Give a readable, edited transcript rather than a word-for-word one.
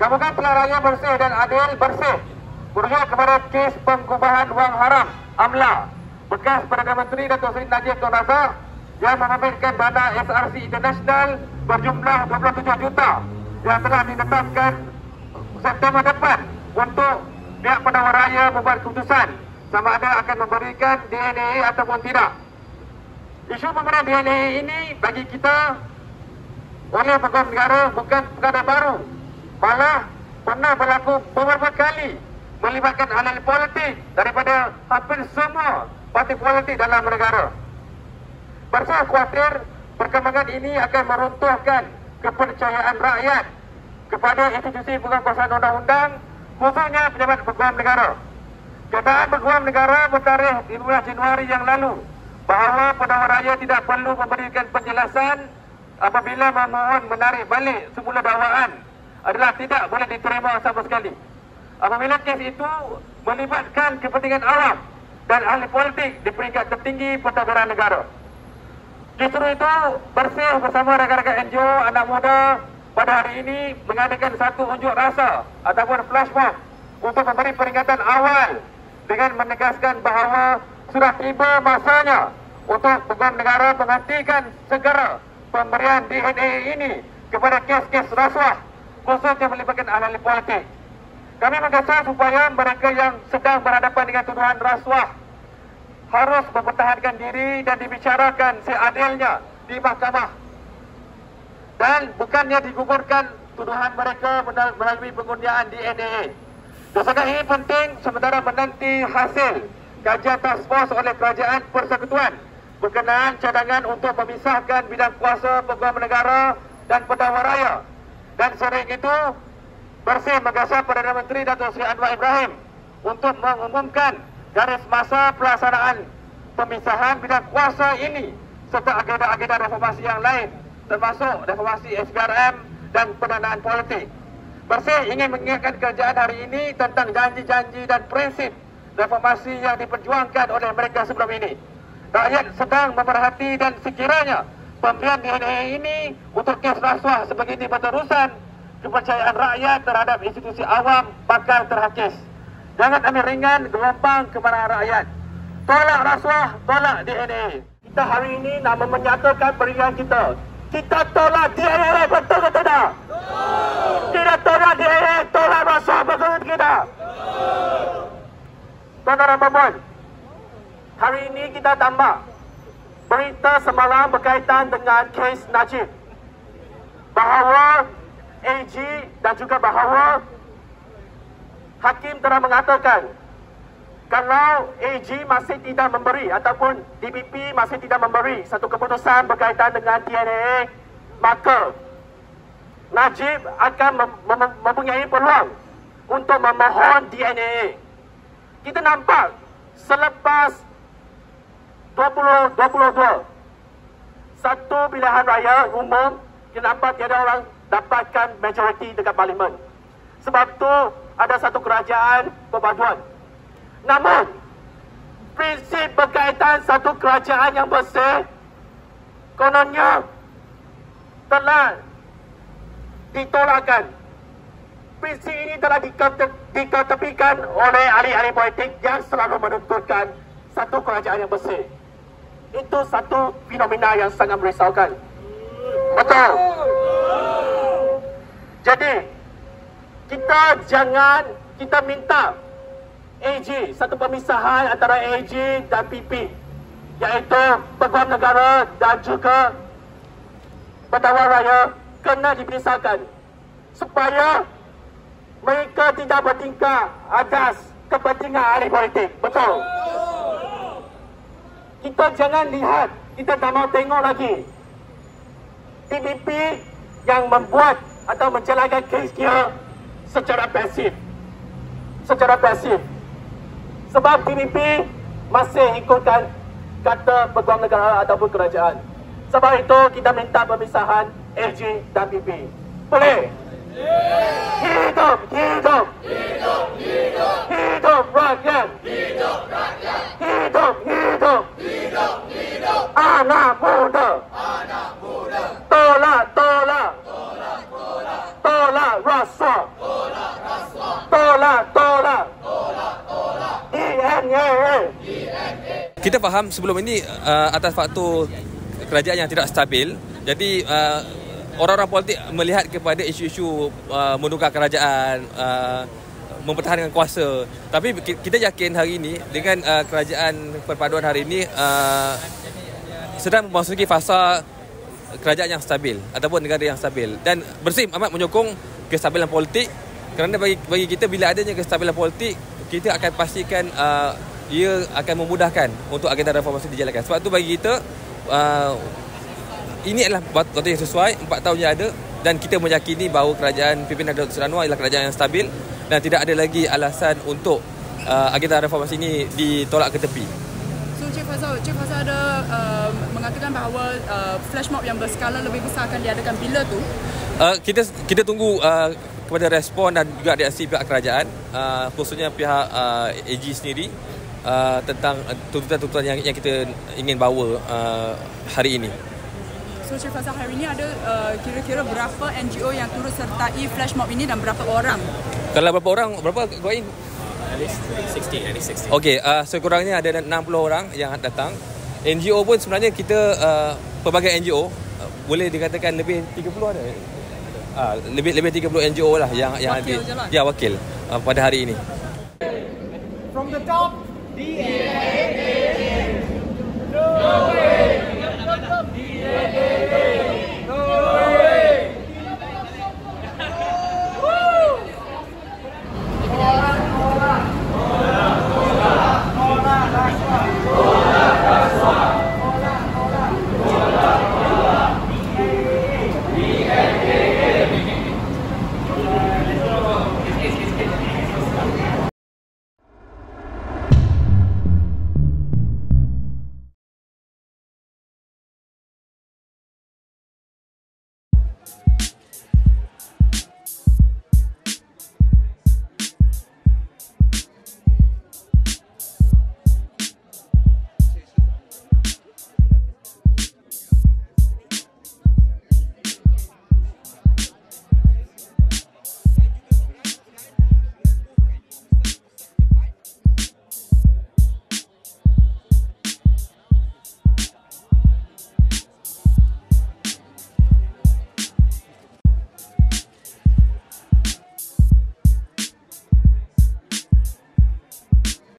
Gabungan Pilihan Raya Bersih dan Adil Bersih merujuk kepada kes pengubahan wang haram AMLA bekas Perdana Menteri Datuk Seri Najib Tun Razak yang menerbitkan dana SRC International berjumlah 27 juta yang telah ditetapkan September depan untuk pihak penawar raya membuat keputusan sama ada akan memberikan DNA ataupun tidak. Isu pemberian DNA ini bagi kita oleh peguam negara bukan perkara baru, malah pernah berlaku beberapa kali melibatkan ahli politik daripada hampir semua parti politik dalam negara. Bersih khawatir perkembangan ini akan meruntuhkan kepercayaan rakyat kepada institusi penguasaan undang-undang, khususnya pejabat peguam negara. Keadaan peguam negara bertarikh 15 Januari yang lalu bahawa penawar raya tidak perlu memberikan penjelasan apabila memohon menarik balik semula dakwaan adalah tidak boleh diterima sama sekali. Apabila kes itu melibatkan kepentingan awam dan ahli politik di peringkat tertinggi pentadbiran negara. Justru itu, Bersih bersama rakan-rakan NGO anak muda pada hari ini mengadakan satu unjuk rasa ataupun flash mob untuk memberi peringatan awal dengan menegaskan bahawa sudah tiba masanya untuk peguam negara menghentikan segera pemberian DNA ini kepada kes-kes rasuah khususnya melibatkan ahli politik. Kami mendesak supaya mereka yang sedang berhadapan dengan tuduhan rasuah harus mempertahankan diri dan dibicarakan seadilnya di mahkamah dan bukannya digugurkan tuduhan mereka melalui pengundian DNA. Desakan ini penting sementara menanti hasil kajian task force oleh Kerajaan Persekutuan berkenaan cadangan untuk memisahkan bidang kuasa peguam negara dan penawar raya. Dan selain itu, Bersih menggasak Perdana Menteri Datuk Seri Anwar Ibrahim untuk mengumumkan garis masa pelaksanaan pemisahan bidang kuasa ini serta agenda-agenda reformasi yang lain termasuk reformasi SPRM dan pendanaan politik. Bersih ingin mengingatkan kerajaan hari ini tentang janji-janji dan prinsip reformasi yang diperjuangkan oleh mereka sebelum ini. Rakyat sedang memerhati dan sekiranya pemberian DNA ini untuk kes rasuah sebegini berterusan, kepercayaan rakyat terhadap institusi awam bakal terhakis. Jangan ambil ringan gelombang kemarahan rakyat. Tolak rasuah, tolak DNA. Kita hari ini nak menyatakan peringatan kita. Kita tolak DNA, betul ke tidak? Kita tolak DNA, tolak rasuah, betul ke tidak? Tuan-tuan dan puan-puan, hari ini kita tambah berita semalam berkaitan dengan kes Najib bahawa AG dan juga bahawa hakim telah mengatakan kalau AG masih tidak memberi ataupun DPP masih tidak memberi satu keputusan berkaitan dengan DNA, maka Najib akan mempunyai peluang untuk memohon DNA. Kita nampak selepas 2022 satu pilihan raya umum, kita nampak tiada orang dapatkan majoriti dekat parlimen. Sebab tu ada satu kerajaan perpaduan. Namun prinsip berkaitan satu kerajaan yang bersih kononnya telah ditolakkan. Prinsip ini telah diketepikan oleh ahli-ahli politik yang selalu menuntutkan satu kerajaan yang bersih. Itu satu fenomena yang sangat merisaukan. Betul. Jadi kita minta AG, satu pemisahan antara AG dan PP, iaitu peguam negara dan juga penawar raya kena dipisahkan supaya mereka tidak bertingkah atas kepentingan ahli politik. Betul. Kita jangan lihat, kita tak mau tengok lagi TPP yang membuat atau menjalankan kes dia secara pasif. Sebab TPP masih ikutkan kata peguam negara ataupun kerajaan. Sebab itu kita minta pemisahan AG dan PP. Boleh? Hidup, hidup, hidup, hidup, hidup rakyat, hidup rakyat, hidup, hidup, hidup, hidup, anak muda, tolak, tolak, tolak, tolak, tolak rasuah. kita faham sebelum ini atas faktor kerajaan yang tidak stabil. Jadi orang-orang politik melihat kepada isu-isu menukar kerajaan, mempertahankan kuasa. Tapi kita yakin hari ini dengan kerajaan perpaduan hari ini sedang memasuki fasa kerajaan yang stabil ataupun negara yang stabil, dan Bersih amat menyokong kestabilan politik, kerana bagi kita bila adanya kestabilan politik, kita akan pastikan ia akan memudahkan untuk agenda reformasi dijalankan. Sebab tu bagi kita ini adalah waktu yang sesuai, 4 tahun yang ada, dan kita meyakini bahawa kerajaan pimpinan Datuk Seri Anwar ialah kerajaan yang stabil dan tidak ada lagi alasan untuk agenda reformasi ini ditolak ke tepi. So Cik Faisal ada mengatakan bahawa flash mob yang berskala lebih besar akan diadakan bila tu? Kita tunggu kepada respon dan juga reaksi pihak kerajaan, khususnya pihak AG sendiri tentang tuntutan-tuntutan yang kita ingin bawa hari ini. So Cik Faisal, hari ini ada kira-kira berapa NGO yang turut sertai flash mob ini dan berapa orang? Kalau berapa orang, berapa going? At least 60. Okey, sekurangnya ada 60 orang yang datang. NGO pun sebenarnya kita pelbagai NGO boleh dikatakan lebih 30 ada. Lebih 30 NGO lah yang wakil ada. Lah. Ya, wakil pada hari ini. From the top, DA.